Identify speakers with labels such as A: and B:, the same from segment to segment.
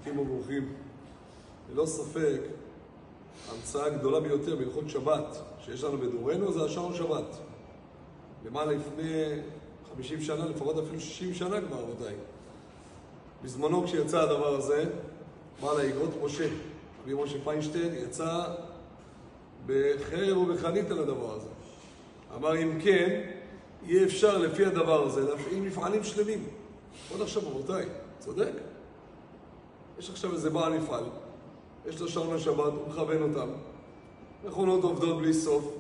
A: ברוכים וברוכים. ללא ספק, ההמצאה הגדולה ביותר בהלכות שבת שיש לנו בדורנו זה השעון שבת. למעלה לפני 50 שנה, לפחות אפילו 60 שנה כבר, רבותיי. בזמנו כשיצא הדבר הזה, בעל האגרות משה, רבי משה פיינשטיין, יצא בחרב ובחנית על הדבר הזה. אמר אם כן, יהיה אפשר לפי הדבר הזה להפעיל מפעלים שלמים. עוד עכשיו רבותיי, צודק? יש עכשיו איזה בעל מפעל, יש לו שעון השבת, הוא מכוון אותם. מכונות עובדות בלי סוף.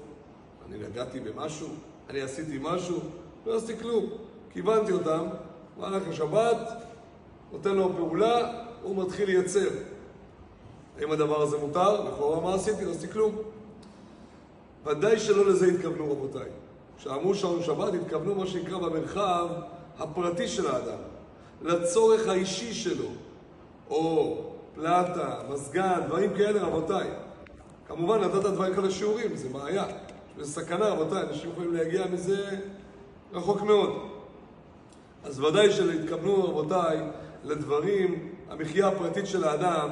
A: אני נגעתי במשהו, אני עשיתי משהו, לא עשיתי כלום. כיוונתי אותם, מהלך השבת, נותן לו פעולה, הוא מתחיל לייצר. האם הדבר הזה מותר? לכאורה מה עשיתי? לא עשיתי כלום. ודאי שלא לזה התכוונו רבותיי. כשאמרו שעון שבת התכוונו מה שנקרא במרחב הפרטי של האדם. לצורך האישי שלו. או פלטה, מזגן, דברים כאלה רבותיי. כמובן נתת דברים כאלה שיעורים, זה בעיה. זה סכנה רבותיי, אנשים יכולים להגיע מזה רחוק מאוד. אז ודאי שלהתכוונו רבותיי לדברים, המחיה הפרטית של האדם,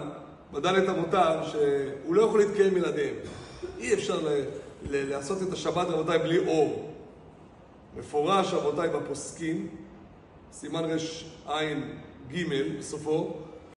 A: בדלת המותר, שהוא לא יכול להתקיים בלעדיהם. אי אפשר לעשות את השבת רבותיי בלי אור. מפורש רבותיי בפוסקים, סימן רש עין ג' בסופו,